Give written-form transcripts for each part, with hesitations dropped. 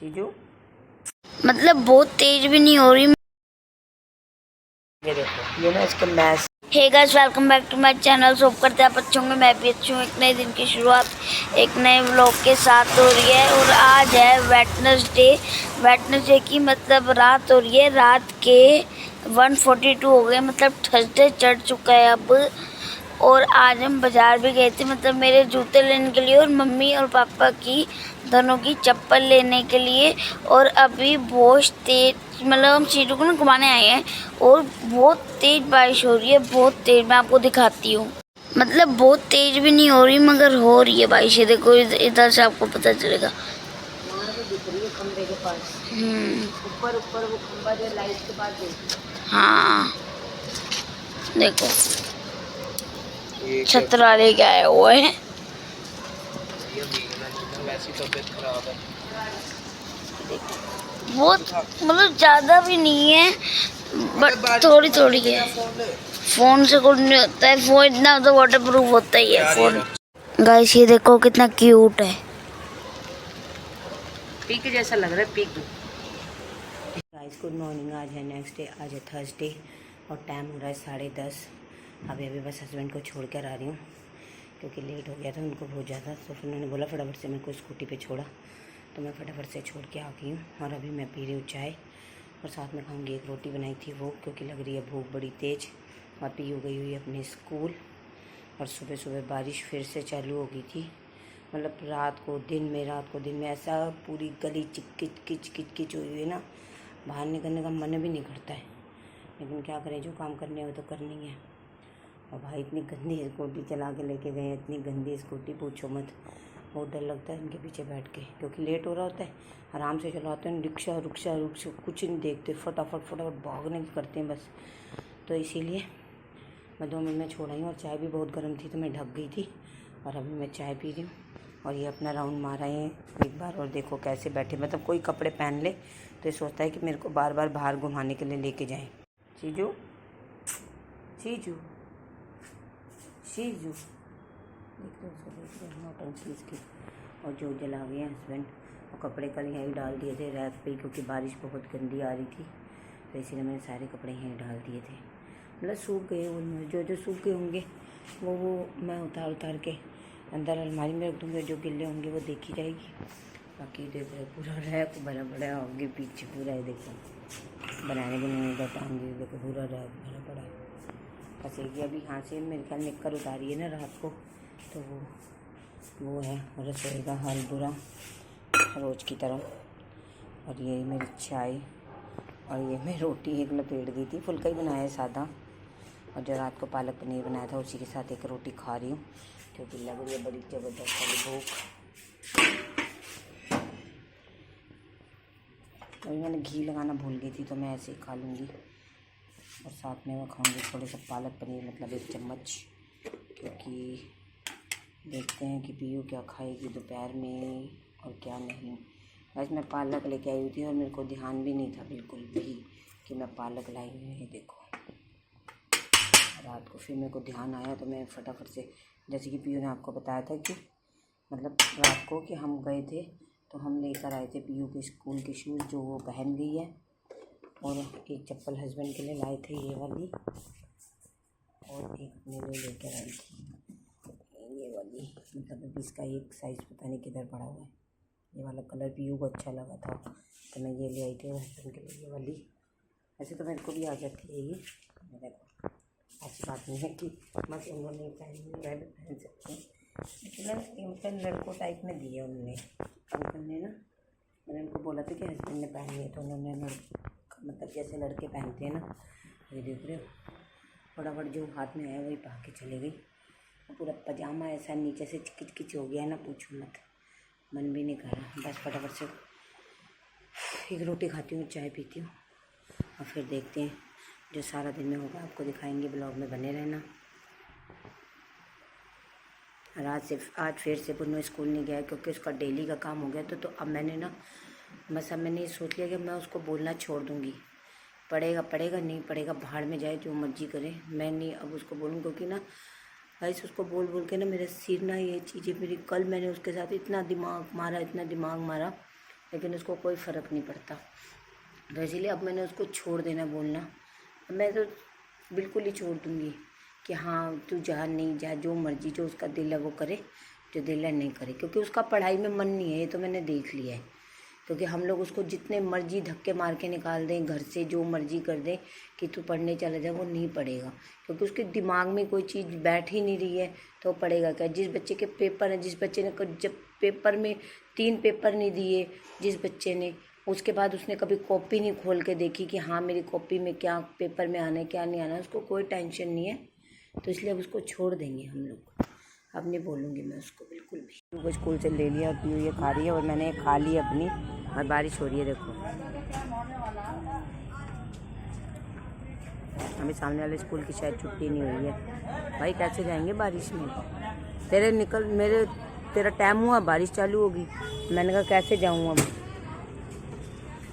चीजू मतलब बहुत तेज भी नहीं हो रही। ये देखो, ये ना इसके match. Hey guys, welcome back to my channel. Hope करते हैं आप अच्छे होंगे, मैं भी अच्छी हूँ। एक नए दिन की शुरुआत एक नए व्लॉग के साथ हो रही है और आज है वेडनेसडे की मतलब रात हो रही है। रात के 1:42 हो गए, मतलब थर्सडे चढ़ चुका है अब। और आज हम बाज़ार भी गए थे, मतलब मेरे जूते लेने के लिए और मम्मी और पापा की दोनों की चप्पल लेने के लिए। और अभी बहुत तेज, मतलब हम चीज़ों को ना घुमाने आए हैं और बहुत तेज़ बारिश हो रही है, बहुत तेज़। मैं आपको दिखाती हूँ, मतलब बहुत तेज़ भी नहीं हो रही मगर हो रही है बारिश। देखो इधर से आपको पता चलेगा। वहाँ से दिख रही है खंबे के पास, ऊपर ऊपर वो खंबा जो लाइट के पास देखो। हाँ देखो, छतरा लेके आए हुए हैं। वैसी तबीयत खराब है। बहुत, मतलब ज़्यादा भी नहीं है बट थोड़ी थोड़ी है। फ़ोन से कुछ नहीं होता है, फ़ोन इतना तो वाटर प्रूफ होता ही है फ़ोन। गाइस ये देखो कितना क्यूट है, पीक जैसा लग रहा है, पीक। Guys good morning. आज है नेक्स्ट डे, आज है थर्सडे और टाइम हो रहा है 10:30। अभी बस हस्बैंड को छोड़ कर आ रही हूँ क्योंकि लेट हो गया था उनको बहुत ज़्यादा। तो फिर उन्होंने बोला फटाफट से मेरे को स्कूटी पे छोड़ा, तो मैं फटाफट से छोड़ के आ गई हूँ। और अभी मैं पी रही हूँ चाय और साथ में खाऊंगी एक रोटी बनाई थी वो, क्योंकि लग रही है भूख बड़ी तेज़। और पी हो गई हुई अपने स्कूल। और सुबह सुबह बारिश फिर से चालू हो गई थी, मतलब रात को दिन में ऐसा पूरी गली चिक किच हुई है ना, बाहर निकलने का मन भी नहीं करता है। लेकिन क्या करें, जो काम करने हो तो करनी है। और भाई इतनी गंदी स्कूटी चला के लेके गए, इतनी गंदी स्कूटी पूछो मत। बहुत डर लगता है इनके पीछे बैठ के, क्योंकि लेट हो रहा होता है। आराम से चलाते हैं, रिक्शा रुक्शा रुक्शा कुछ नहीं देखते, फटाफट भागने की करते हैं बस। तो इसीलिए मैं 2 मिनट में छोड़ आई हूँ। और चाय भी बहुत गर्म थी तो मैं ढक गई थी। और अभी मैं चाय पी रही हूँ और ये अपना राउंड मार रहे हैं एक बार। और देखो कैसे बैठे, मतलब कोई कपड़े पहन ले तो ये सोचता है कि मेरे को बार बार बाहर घुमाने के लिए लेके जाएं। चीजू चीजू चीजू देख रहे नौटंकी इसकी। और जो जला गए हैं हस्बैंड, और कपड़े कल यहीं डाल दिए थे रैक पे, क्योंकि बारिश बहुत गंदी आ रही थी तो इसीलिए मैंने सारे कपड़े यहीं डाल दिए थे। मतलब सूख गए, उनमें जो सूख गए होंगे वो मैं उतार के अंदर अलमारी में रख दूँगी। जो गिल्ले होंगे वो देखी जाएगी। बाकी देखो पूरा रैक भरा पड़ा आगे पीछे पूरा है, देखो बनाने के नहीं होगा टांग, देखो पूरा रैक भरा पड़ा है। फंसेगी अभी। यहाँ से मेरे ख्याल निकल उतारी है ना रात को, तो वो है रसोई का हाल बुरा रोज़ की तरह। और ये मेरी चाय और ये मैं रोटी एक लपेट दी थी, फुल्का ही बनाया है सादा। और जो रात को पालक पनीर बनाया था उसी के साथ एक रोटी खा रही हूँ, क्योंकि लग रही है बड़ी ज़बरदस्त वाली भूख। अभी मैंने घी लगाना भूल गई थी तो मैं ऐसे ही खा लूँगी। और साथ में मैं खाऊंगी थोड़े सा पालक पनीर, मतलब 1 चम्मच, क्योंकि देखते हैं कि पीयू क्या खाएगी दोपहर में और क्या नहीं। वैसे मैं पालक लेके आई हुई थी और मेरे को ध्यान भी नहीं था बिल्कुल भी कि मैं पालक लाई हुई है। देखो रात को फिर मेरे को ध्यान आया तो मैं फटाफट से, जैसे कि पीयू ने आपको बताया था कि मतलब रात को कि हम गए थे तो हम लेकर आए थे पीयू के स्कूल के शूज़ जो वो पहन गई है। और एक चप्पल हस्बैंड के लिए लाए थे ये वाली, और एक अपने लिए लेकर आई थी ये वाली। मतलब अभी इसका एक साइज़ पता नहीं किधर पड़ा हुआ है। ये वाला कलर पीयू को अच्छा लगा था तो मैं ये ले आई थी हस्बैंड के लिए ये वाली। ऐसे तो मेरे को भी आ जाती है ये, देखो ऐसी बात नहीं है कि बस उन्होंने पहनी मैं भी पहन सकती हूँ। लेकिन मतलब लड़कों टाइप में दिए उन्होंने, अंकल ने ना। मैंने उनको बोला था कि हस्बैंड ने पहनी है तो उन्होंने मतलब जैसे लड़के पहनते हैं ना, ये देख रहे हो। फटाफट जो हाथ में आया वही पा के चले गई। पूरा पजामा ऐसा नीचे से किच हो गया है ना, पूछो मत, मन भी नहीं कर रहा। बस फटाफट से एक रोटी खाती हूँ, चाय पीती हूँ और फिर देखते हैं जो सारा दिन में होगा आपको दिखाएंगे। ब्लॉग में बने रहना। आज फिर से पुन्नू स्कूल नहीं गया क्योंकि उसका डेली का काम हो गया। तो अब मैंने ना बस अब मैंने सोच लिया कि मैं उसको बोलना छोड़ दूँगी, पढ़ेगा नहीं पढ़ेगा भाड़ में जाए, जो मर्जी करे, मैं नहीं अब उसको बोलूँ। क्योंकि ना ऐसे उसको बोल के ना मेरा सिर ना ये चीज़ें मेरी, कल मैंने उसके साथ इतना दिमाग मारा लेकिन उसको कोई फ़र्क नहीं पड़ता। तो इसीलिए अब मैंने उसको छोड़ देना बोलना। अब मैं तो बिल्कुल ही छोड़ दूँगी कि हाँ तू जा, नहीं जा, जो मर्जी, जो उसका दिल है वो करे, जो दिल है नहीं करे, क्योंकि उसका पढ़ाई में मन नहीं है, ये तो मैंने देख लिया है। क्योंकि हम लोग उसको जितने मर्जी धक्के मार के निकाल दें घर से, जो मर्जी कर दें कि तू पढ़ने चला जा, वो नहीं पढ़ेगा, क्योंकि उसके दिमाग में कोई चीज़ बैठ ही नहीं रही है तो पढ़ेगा क्या। जिस बच्चे के पेपर हैं, जिस बच्चे ने जब पेपर में 3 पेपर नहीं दिए जिस बच्चे ने, उसके बाद उसने कभी कॉपी नहीं खोल के देखी कि हाँ मेरी कॉपी में क्या पेपर में आना है क्या नहीं आना, उसको कोई टेंशन नहीं है। तो इसलिए अब उसको छोड़ देंगे हम लोग। अब नहीं बोलूँगी मैं उसको बिल्कुल भी। पीयू को स्कूल से ले लिया और पीयू ये खा रही है और मैंने खा ली अपनी, और बारिश हो रही है देखो। अभी सामने वाले स्कूल की शायद छुट्टी नहीं हुई है। भाई कैसे जाएंगे बारिश में? तेरा टाइम हुआ, बारिश चालू होगी। मैंने कहा कैसे जाऊँ अब?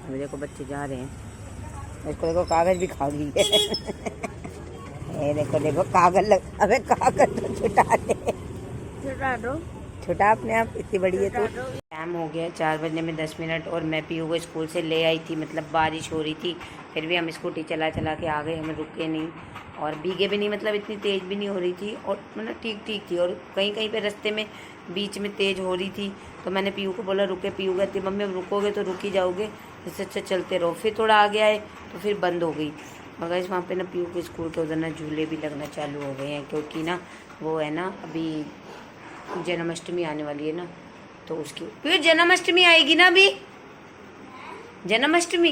अभी देखो बच्चे जा रहे हैं। इसको देखो कागज़ भी खा गई है। देखो कागज़ अबे कागज़ तो छुटा दो, छुटा अपने आप, इतनी बड़ी है तो। टाइम हो गया 4 बजने में 10 मिनट और मैं पीयू को स्कूल से ले आई थी, मतलब बारिश हो रही थी, फिर भी हम स्कूटी चला के आ गए, हमें रुके नहीं और भीगे भी नहीं, मतलब इतनी तेज़ भी नहीं हो रही थी और मतलब ठीक थी। और कहीं कहीं पे रास्ते में बीच में तेज़ हो रही थी तो मैंने पीयू को बोला रुके। पीयू कहती मम्मी अब रुकोगे तो रुक ही जाओगे, इससे अच्छा चलते रहो। फिर थोड़ा आगे आए तो फिर बंद हो गई। मगर इस वहाँ पे ना पीयू के स्कूल के उधर ना झूले भी लगना चालू हो गए हैं, क्योंकि ना वो है ना अभी जन्माष्टमी आने वाली है ना, तो उसकी फिर जन्माष्टमी आएगी ना अभी, जन्माष्टमी,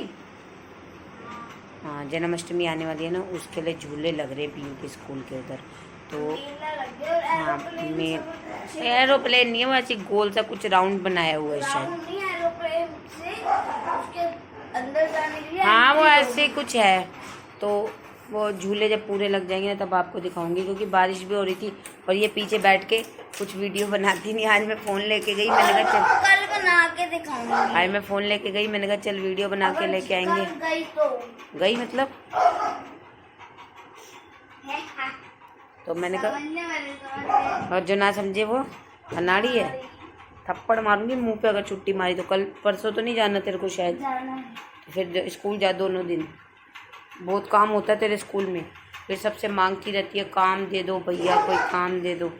हाँ जन्माष्टमी आने वाली है ना, उसके लिए झूले लग रहे पीयू के स्कूल के उधर। तो हाँ मैं एरोप्लेन नहीं है, वो ऐसे गोल सा कुछ राउंड बनाया हुआ है शायद, हाँ वो ऐसे कुछ है। तो वो झूले जब पूरे लग जाएंगे ना तब आपको दिखाऊंगी, क्योंकि बारिश भी हो रही थी और ये पीछे बैठ के कुछ वीडियो बनाती नहीं। आज मैं फ़ोन लेके गई, मैंने कहा चल कल बना के दिखाऊंगी। आज मैं फ़ोन लेके गई, मैंने कहा चल वीडियो बना के लेके आएंगे। गई मतलब तो मैंने कहा, और जो ना समझे वो अनाड़ी है, थप्पड़ मारूंगी मुंह पे अगर छुट्टी मारी तो। कल परसों तो नहीं जाना तेरे को शायद, तो फिर स्कूल जा दोनों दिन, बहुत काम होता है तेरे स्कूल में, फिर सबसे मांगती रहती है काम दे दो भैया, कोई काम दे दो।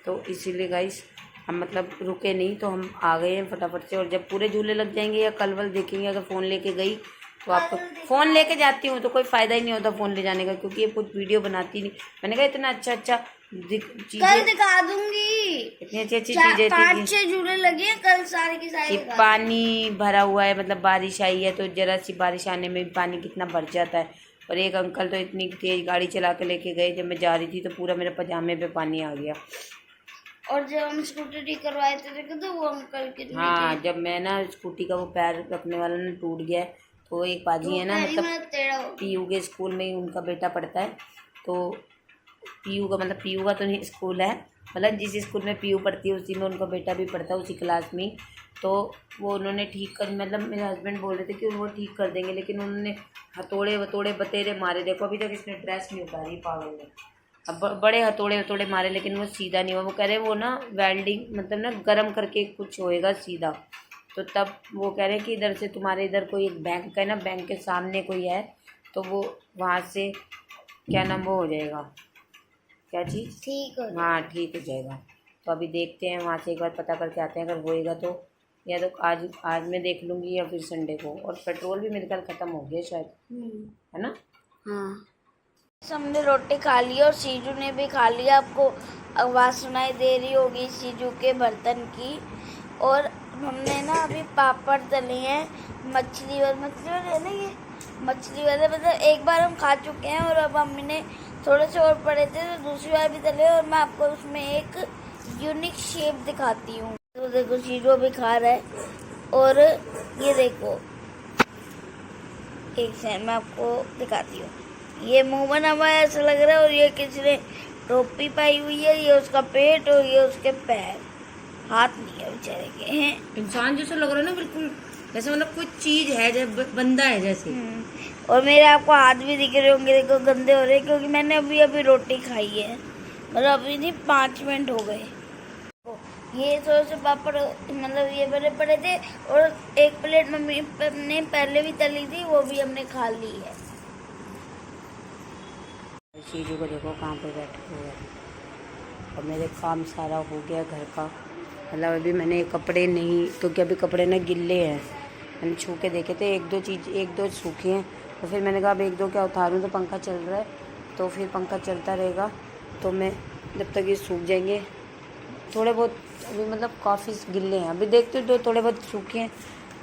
तो इसीलिए गाइस हम मतलब रुके नहीं, तो हम आ गए हैं फटाफट से। और जब पूरे झूले लग जाएंगे या कल वल देखेंगे, अगर फ़ोन लेके गई तो आपको फ़ोन लेके जाती हूँ तो कोई फ़ायदा ही नहीं होता फ़ोन ले जाने का, क्योंकि ये कुछ वीडियो बनाती नहीं। मैंने कहा इतना अच्छा कल दिखा दूंगी, इतनी अच्छी चीज़ें, 5-6 झूले लगे हैं कल, सारे के सारे पानी भरा हुआ है, मतलब बारिश आई है तो जरा सी बारिश आने में भी पानी कितना भर जाता है। और एक अंकल तो इतनी तेज़ गाड़ी चला के लेके गए, जब मैं जा रही थी तो पूरा मेरे पजामे पे पानी आ गया। और जब हम स्कूटी ठीक करवाए थे तो वो अंकल के, हाँ जब मैं ना स्कूटी का वो पैर रखने वाला ना टूट गया, तो एक बाजी है ना, मतलब पीयू के स्कूल में ही उनका बेटा पढ़ता है, तो पीयू का मतलब पीयू का तो नहीं स्कूल है, मतलब जिस स्कूल में पीयू पढ़ती है उसी में उनका बेटा भी पढ़ता है, उसी क्लास में। तो वो उन्होंने ठीक कर, मतलब मेरे हस्बैंड बोल रहे थे कि वो ठीक कर देंगे, लेकिन उन्होंने हथौड़े बतेरे मारे। देखो अभी तक इसने ड्रेस नहीं उतारी पागल ने, अब बड़े हथौड़े मारे, लेकिन वो सीधा नहीं हुआ। वो कह रहे वो ना वेल्डिंग मतलब ना गर्म करके कुछ होएगा सीधा। तो तब वो कह रहे कि इधर से तुम्हारे इधर कोई एक बैंक है ना, बैंक के सामने कोई है, तो वो वहाँ से क्या नाम वो हो जाएगा, क्या चीज़ ठीक हो, हाँ ठीक हो जाएगा। तो अभी देखते हैं, वहाँ से एक बार पता करके आते हैं, अगर होएगा तो या तो आज मैं देख लूँगी या फिर संडे को। और पेट्रोल भी मेरे ख्याल ख़त्म हो गया शायद, है ना। हाँ हमने रोटी खा ली और सीजू ने भी खा लिया। आपको आवाज़ सुनाई दे रही होगी सीजू के बर्तन की। और हमने ना अभी पापड़ तले हैं, मछली वाले है ना, ये मछली वाले, मतलब एक बार हम खा चुके हैं और अब मम्मी ने थोड़े से और पड़े थे तो दूसरी बार भी तले। और मैं आपको उसमें एक यूनिक शेप दिखाती हूँ। तो देखो सीजू भी खा रहा है, और ये देखो एक से मैं आपको दिखाती हूँ, ये मुंह बना हुआ है ऐसा लग रहा है, और ये किसी ने टोपी पाई हुई है, ये उसका पेट और ये उसके पैर, हाथ नहीं है बेचारे के हैं। इंसान जैसा लग रहा है ना बिल्कुल, जैसे मतलब कुछ चीज़ है, जब बंदा है जैसे। और मेरे आपको हाथ भी दिख रहे होंगे, देखो गंदे हो रहे हैं, क्योंकि मैंने अभी रोटी खाई है, मतलब अभी नहीं 5 मिनट हो गए। ये थोड़े से पापड़ मतलब ये बड़े पड़े थे, और एक प्लेट मम्मी ने पहले भी तली थी, वो भी हमने खा ली है। चीज़ों को देखो कहाँ पे बैठे हुए हैं। और मेरे काम सारा हो गया घर का, मतलब अभी मैंने कपड़े नहीं, क्योंकि अभी कपड़े ना गिल्ले हैं, मैंने छू के देखे थे, एक दो सूखे हैं, तो फिर मैंने कहा अब एक दो क्या उतारूँ, तो पंखा चल रहा है, तो फिर पंखा चलता रहेगा, तो मैं जब तक ये सूख जाएंगे थोड़े बहुत, अभी मतलब काफ़ी गिल्ले हैं, अभी देखते हो, थोड़े बहुत सूखे हैं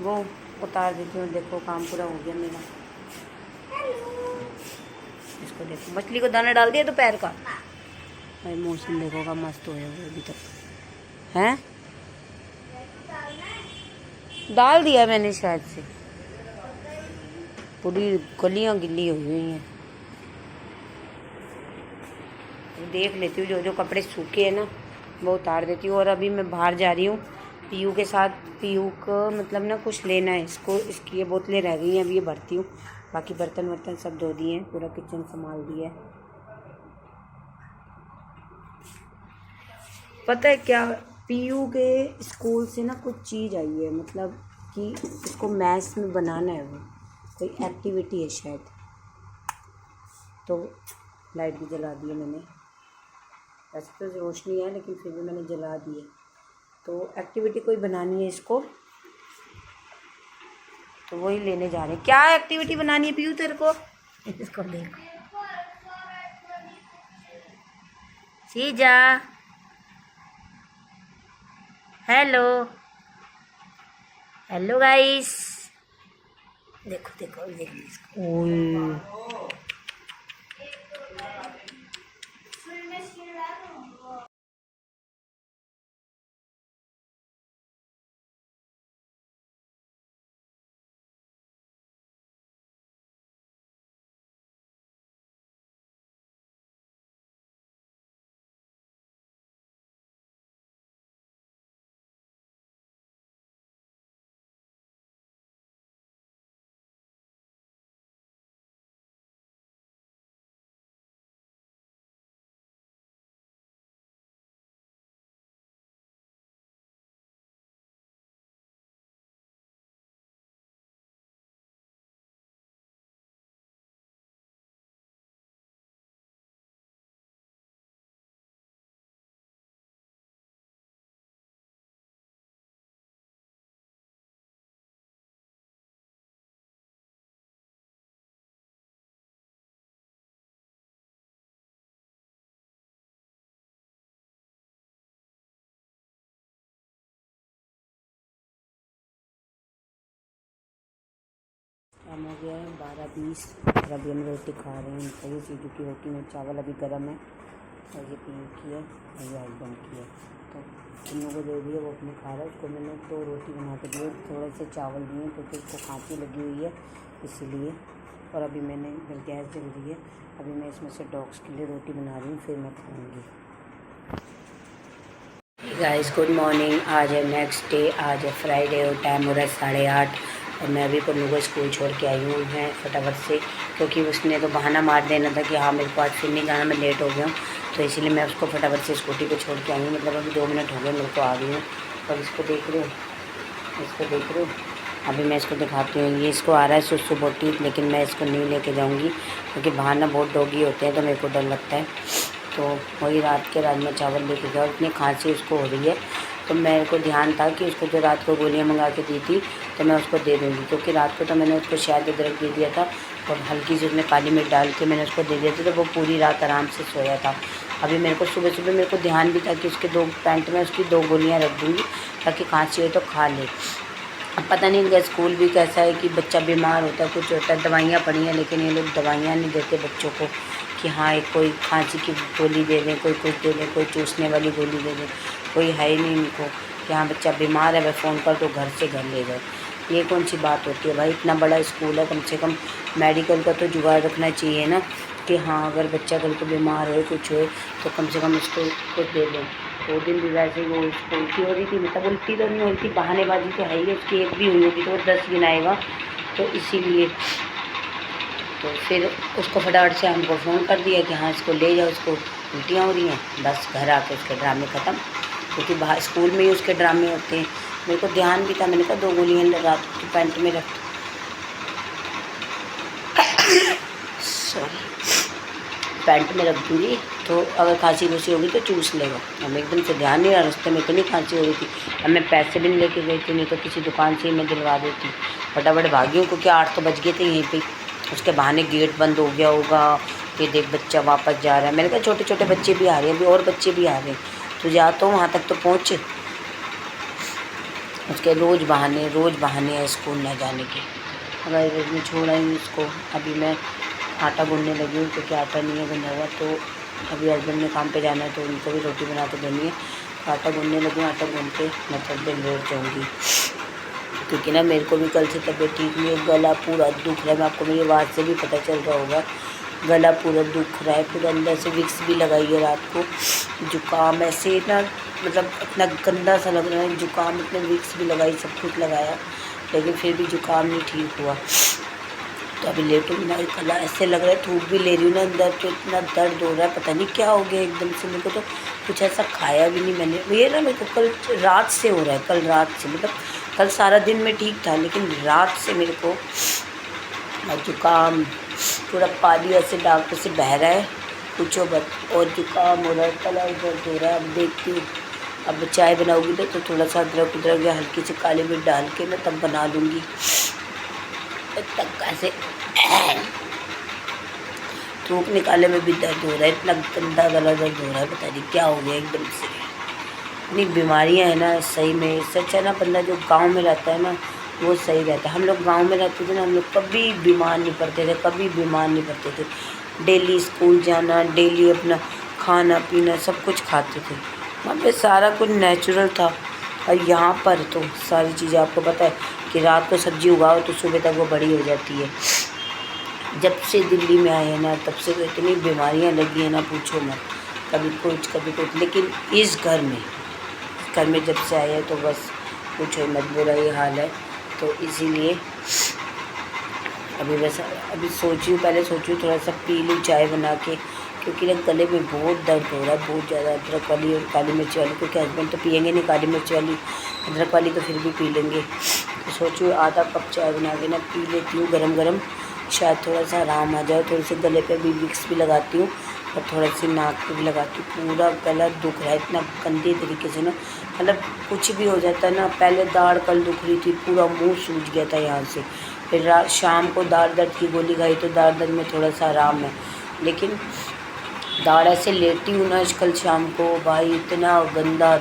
वो उतार देती हूँ। देखो काम पूरा हो गया मेरा। इसको देखो, मछली को दाना डाल दिया दोपहर का। भाई मौसम देखो का मस्त हो गया अभी तक हैं, डाल दिया मैंने शायद से, पूरी गलियां गिल्ली हुई हुई हैं। देख लेती हूँ, जो जो कपड़े सूखे हैं ना वो उतार देती हूँ। और अभी मैं बाहर जा रही हूँ पीयू के साथ, पीयू को मतलब ना कुछ लेना है, इसको इसकी ये बोतलें रह गई हैं, अभी ये भरती हूँ। बाकी बर्तन वर्तन सब धो दिए हैं, पूरा किचन संभाल दिया है। पता है क्या, पीयू के स्कूल से ना कुछ चीज़ आई है, मतलब कि इसको मैथ्स में बनाना है, वो कोई एक्टिविटी है शायद, तो लाइट भी जला दी है मैंने। वैसे तो रोशनी है लेकिन फिर भी मैंने जला दी है, तो एक्टिविटी कोई बनानी है इसको, तो वही लेने जा रहे हैं। क्या एक्टिविटी बनानी है पीयू तेरे को? इसको देखो, सीजा, हेलो हेलो गाइस, देखो देखो देखो, ओए टाइम हो गया है 12:20, और अभी हम रोटी खा रहे हैं। तो ये चीज़ों की रोटी में चावल अभी गर्म है, और ये पीयू की है, और ये हस्बैंड की है, तो इन लोगों को दे दिए, वो अपने खा रहा है। उसको मैंने 2 रोटी बना के दिए, थोड़े से चावल दिए क्योंकि उसको खांसी लगी हुई है इसीलिए। और अभी मैंने गैस जल रही है, अभी मैं इसमें से डॉग्स के लिए रोटी बना रही हूँ, फिर मैं खाऊँगी। गाइस गुड मॉर्निंग, आज है नेक्स्ट डे, आज है फ्राइडे और टाइम हो रहा है 8:30, और मैं अभी पन्नू को स्कूल छोड़ के आई हूँ है फटाफट से, क्योंकि उसने तो बहाना मार देना था कि हाँ मेरे को आज फिर नहीं जाना, मैं लेट हो गया हूँ, तो इसीलिए मैं उसको फटाफट से स्कूटी पे छोड़ के आई हूँ। मतलब अभी 2 मिनट हो गए मेरे को आ गई हूँ। और इसको देख रहे हो, इसको देख रहे हो, अभी मैं इसको दिखाती हूँ। ये इसको आ रहा है सुसु बोटी, लेकिन मैं इसको नहीं लेके जाऊँगी क्योंकि बाहर ना बहुत डॉगी होते हैं, तो मेरे को डर लगता है। तो वही रात के राजमा चावल लेके गया, और इतनी खांसी उसको हो रही है, तो मेरे को ध्यान था कि उसको जो रात को गोलियां मंगा के दी थी तो मैं उसको दे दूँगी, क्योंकि रात को तो मैंने उसको शायद अदरक दे दिया था, और हल्की सी उसमें काली मिर्च डाल के मैंने उसको दे दिया था, तो वो पूरी रात आराम से सोया था। अभी मेरे को सुबह सुबह मेरे को ध्यान भी था कि उसके 2 पैंट में उसकी 2 गोलियाँ रख दूँगी, ताकि खांसी हो तो खा ले। अब पता नहीं इनका स्कूल भी कैसा है कि बच्चा बीमार होता है, कुछ होता है, दवाइयाँ पड़ी हैं, लेकिन ये लोग दवाइयाँ नहीं देते बच्चों को कि हाँ एक कोई खांसी की गोली दे दें, कोई कुछ दे दें, कोई चूसने वाली गोली दे दें, कोई है ही नहीं इनको कि हाँ बच्चा बीमार है, वह फ़ोन कर तो घर से घर ले जाए। ये कौन सी बात होती है भाई, इतना बड़ा स्कूल है, कम से कम मेडिकल का तो जुगाड़ रखना चाहिए ना, कि हाँ अगर बच्चा कल को बीमार हो कुछ हो तो कम से कम इसको कुछ दे दें। 2 दिन भी वैसे वो उसको उल्टी हो रही थी, मतलब उल्टी तो नहीं हुई थी, बहानेबाजी तो है ही, उसकी एक भी हुई होगी तो वो 10 गिनाएगा, तो इसीलिए तो फिर उसको फटाफट से हमको फ़ोन कर दिया कि हाँ इसको ले जाओ, इसको उल्टियाँ हो रही हैं, बस घर आके उसके ड्रामे ख़त्म। क्योंकि बाहर स्कूल में ही उसके ड्रामे होते हैं। मेरे को ध्यान भी था, मैंने कहा 2 गोलियाँ रात की पैंट में रख, सॉरी, पैंट में रख दूँगी तो अगर खांसी खुशी होगी तो चूस लेगा। अब एकदम से ध्यान नहीं रहा, रास्ते में इतनी खांसी हो रही थी। अब मैं पैसे भी नहीं लेके गई थी, नहीं तो किसी दुकान से ही मैं दिलवा देती। फटाफट भागी हूँ क्योंकि 8 तो बज गए थे यहीं पे। उसके बहाने गेट बंद हो गया होगा, ये देख बच्चा वापस जा रहा है। मैंने कहा छोटे छोटे बच्चे भी आ रहे हैं, अभी और बच्चे भी आ रहे हैं, तो जा तो वहाँ तक तो पहुँच। उसके रोज़ बहाने हैं स्कूल न जाने के। अगर मैं छोड़ आई हूँ उसको, अभी मैं आटा गूँधने लगी हूँ क्योंकि आटा नहीं है गूँधा हुआ। तो अभी हस्बैंड ने काम पे जाना है तो उनको भी रोटी बना के देनी है। तो आटा गूँधने लगी हूँ, आटा गूँध के मैं थोड़ी देर लेट जाऊँगी क्योंकि ना मेरे को भी कल से तबीयत ठीक नहीं है। गला पूरा दुख रहा है, मैं आपको मेरी आवाज़ से भी पता चल रहा होगा। गला पूरा दुख रहा है, पूरा अंदर से विक्स भी लगाई है रात को। जुकाम ऐसे ना, मतलब इतना गंदा सा लग रहा है जुकाम, इतने विक्स भी लगाई, सब कुछ लगाया, लेकिन फिर भी जुकाम नहीं ठीक हुआ। तो अभी लेट हूँ ना, गला ऐसे लग रहा है, थूक भी ले रही हूँ ना अंदर तो इतना दर्द हो रहा है, पता नहीं क्या हो गया एकदम से। मेरे को तो कुछ ऐसा खाया भी नहीं मैंने, ये ना मेरे को कल रात से हो रहा है, कल रात से, मतलब कल सारा दिन में ठीक था लेकिन रात से मेरे को जुकाम, पूरा पानी ऐसे डॉक्टर से बह रहा है, पूछो मत, और जुकाम हो रहा है, गला दर्द हो रहा है। अब देखती हूँ, अब चाय बनाऊँगी तो थोड़ा सा अदरक या हल्की सी काली मिर्च डाल के मैं तब बना लूँगी। तब कैसे थूक निकाले में भी दर्द हो रहा है, इतना गंदा गला दर्द हो रहा है, पता नहीं क्या हो गया एकदम से। इतनी बीमारियां हैं ना, सही में सच है ना। बंदा जो गांव में रहता है ना वो सही रहता है। हम लोग गांव में रहते थे ना, हम लोग कभी बीमार नहीं पड़ते थे, कभी बीमार नहीं पड़ते थे। डेली स्कूल जाना, डेली अपना खाना पीना सब कुछ खाते थे, वहाँ पे सारा कुछ नेचुरल था। और यहाँ पर तो सारी चीज़ें, आपको पता है कि रात को सब्ज़ी उगाओ तो सुबह तक वो बड़ी हो जाती है। जब से दिल्ली में आए हैं ना तब से तो इतनी बीमारियाँ लगी हैं ना, पूछो मत, कभी कुछ कभी कुछ। लेकिन इस घर में जब से आए हैं तो बस पूछो मत, बुरा ही हाल है। तो इसीलिए अभी सोची हूँ, पहले सोची हूँ थोड़ा सा पी लूँ चाय बना के, क्योंकि ना गले में बहुत दर्द हो रहा है, बहुत ज़्यादा। अदरक वाली और काली मिर्च वाली, क्योंकि हस्बैंड तो पियेंगे नहीं काली मिर्च वाली, अदरक वाली तो फिर भी पी लेंगे। तो सोची हूँ आधा कप चाय बना के ना पी लेती हूँ गरम गरम, शायद थोड़ा सा आराम आ जाए। थोड़े से गले पे भी विक्स भी लगाती हूँ और थोड़ा सी नाक पे भी लगाती हूँ। पूरा गला दुख रहा है इतना गंदे तरीके से ना, मतलब कुछ भी हो जाता है ना। पहले दाढ़ कल दुख रही थी, पूरा मुंह सूज गया था यहाँ से। फिर शाम को दाढ़ दर्द की गोली खाई तो दाढ़ दर्द में थोड़ा सा आराम है, लेकिन दाढ़ ऐसे लेटी हूँ ना कल शाम को, भाई इतना गंदा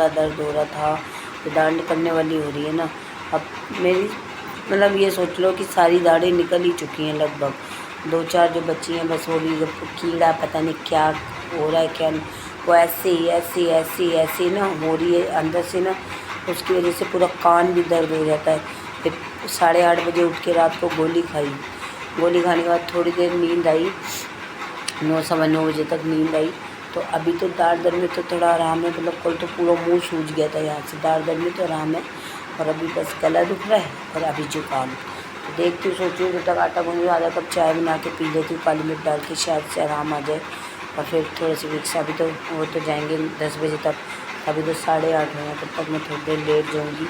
दर्द हो रहा था कि दाढ़ निकलने वाली हो रही है ना। अब मेरी मतलब ये सोच लो कि सारी दाढ़ें निकल ही चुकी हैं लगभग, 2-4 जो बची हैं बस वो भी कीड़ा पता नहीं क्या हो रहा है क्या नहीं, वो ऐसे ना हो रही है अंदर से ना, उसकी वजह से पूरा कान भी दर्द हो जाता है। फिर 8:30 बजे उठ के रात को गोली खाई, गोली खाने के बाद थोड़ी देर नींद आई, 9-9:15 बजे तक नींद आई। तो अभी तो दाढ़ दर्द में तो थोड़ा आराम है, मतलब कल तो पूरा मुंह सूज गया था यहाँ से। दाढ़ दर्द में तो आराम है और अभी बस गला दुख रहा है और अभी जुकाम। तो देखती हूँ, सोच रही हूँ जब तक आटा गूँध, आधा कप चाय बना के पी लेती हूँ काली मिर्च डाल के, शायद से आराम आ जाए। और फिर थोड़ी सी विक्स, अभी तो वो तो जाएंगे 10 बजे तक, अभी तो 8:30 हुए हैं, तब तक मैं थोड़ी देर लेट जाऊँगी।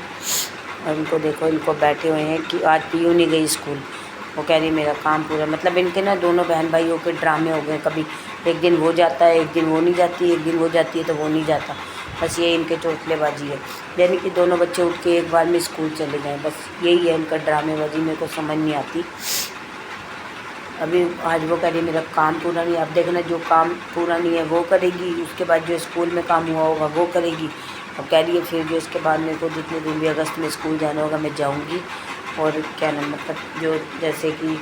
और इनको देखो, इनको बैठे हुए हैं कि आज पीयू नहीं गई स्कूल, वो कह रही मेरा काम पूरा। मतलब इनके ना दोनों बहन भाइयों के ड्रामे हो गए, कभी एक दिन वो जाता है, एक दिन वो नहीं जाती, एक दिन वो जाती है तो वो नहीं जाता। बस ये इनके चोटलेबाजी है, यानी कि दोनों बच्चे उठ के एक बार में स्कूल चले जाएं, बस यही है इनका ड्रामेबाजी। मेरे को समझ नहीं आती। अभी आज वो कह रही मेरा काम पूरा नहीं, अब देखना जो काम पूरा नहीं है वो करेगी, उसके बाद जो स्कूल में काम हुआ होगा वो करेगी। अब कह रही है फिर जो इसके बाद मेरे को जितने दिन भी अगस्त में स्कूल जाना होगा मैं जाऊँगी। और क्या नाम, मतलब जो जैसे कि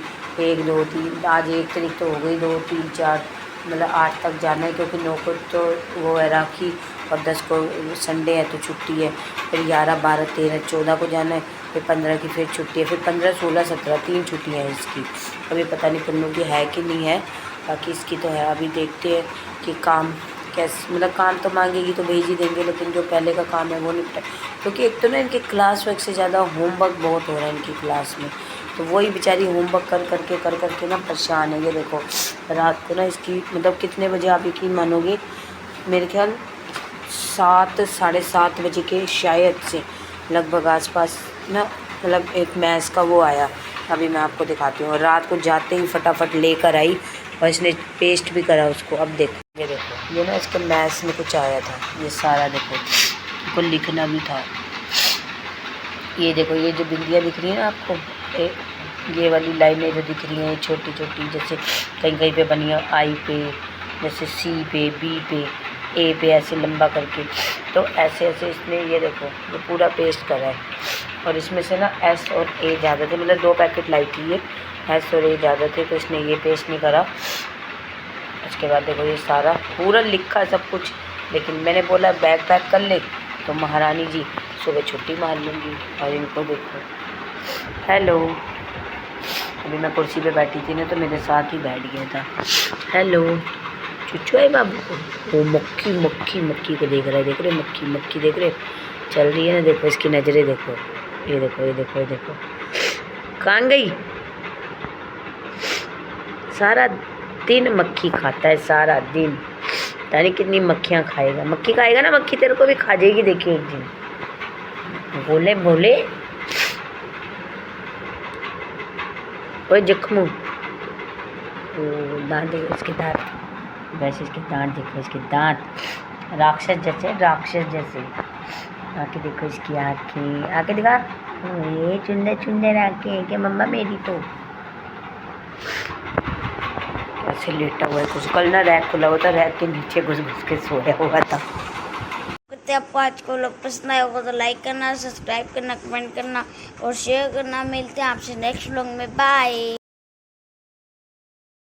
1, 2, 3, आज 1 तारीख तो हो गई, 2, 3, 4 मतलब 8 तक जाना है, क्योंकि 9 को तो वो है राखी और 10 को संडे है तो छुट्टी है। फिर 11, 12, 13, 14 को जाना है, फिर 15 की फिर छुट्टी है, फिर 15, 16, 17 3 छुट्टियाँ हैं इसकी। अभी पता नहीं पुन्नू की है कि नहीं है, बाकी इसकी तो है। अभी देखते हैं कि काम कैसे, मतलब काम तो मांगेगी तो भेज ही देंगे, लेकिन जो पहले का काम है वो निपटा। क्योंकि एक तो ना इनके क्लास वर्क से ज़्यादा होमवर्क बहुत हो रहा है इनकी क्लास में, तो वही बेचारी होमवर्क कर करके ना परेशान है। ये देखो रात को ना इसकी, मतलब कितने बजे, आप यकीन मानोगे, मेरे ख्याल 7 साढ़े 7 बजे के शायद से लगभग आसपास ना, मतलब एक मैस का वो आया। अभी मैं आपको दिखाती हूँ। और रात को जाते ही फटाफट लेकर आई और इसने पेस्ट भी करा उसको। अब देखो, ये देखो, ये ना इसके मैस में कुछ आया था, ये सारा देखो, इसको लिखना भी था। ये देखो, ये जो बिंदियाँ दिख रही है ना आपको, ये वाली लाइनें जो दिख रही हैं छोटी छोटी, जैसे कहीं कहीं पे बनी है आई पे, जैसे सी पे, बी पे, ए पे, ऐसे लंबा करके। तो ऐसे ऐसे इसने ये देखो ये पूरा पेस्ट करा है। और इसमें से ना एस और ए ज़्यादा थे, मतलब 2 पैकेट लाई थी ये, एस और ए ज़्यादा थे, तो इसने ये पेस्ट नहीं करा। उसके बाद देखो ये सारा पूरा लिखा सब कुछ, लेकिन मैंने बोला बैग पैक कर ले, तो महारानी जी सुबह छुट्टी मार लूँगी। और इनको देखो, हेलो, अभी मैं कुर्सी पे बैठी थी ना तो मेरे साथ ही बैठ गया था। हेलो चुच्चू है बाबू को, वो मक्खी मक्खी मक्खी को देख रहा है, देख रहे मक्खी मक्खी देख रहे, चल रही है ना, देखो इसकी नज़रें देखो, ये देखो ये देखो ये देखो, कहाँ गई। सारा दिन मक्खी खाता है, सारा दिन, पता नहीं कितनी मक्खियाँ खाएगा। मक्खी खाएगा ना, मक्खी तेरे को भी खा जाएगी, देखिए एक दिन। बोले बोले ओए जख्मू, दांत देखो इसके दांत, वैसे इसके दांत देखो, इसके दांत राक्षस जैसे, राक्षस जैसे। आके देखो इसकी आँखें, आके दिखा, ये चुंदे चुंदे आँखें क्या मम्मा मेरी। तो ऐसे लेटा हुआ है कुछ, कल ना रैक खुला हुआ था, रैक के नीचे घुस घुस के सोया हुआ था। करते आपको आज को व्लॉग पसंद आया होगा तो लाइक करना, सब्सक्राइब करना, कमेंट करना और शेयर करना। मिलते हैं आपसे नेक्स्ट व्लॉग में, बाय।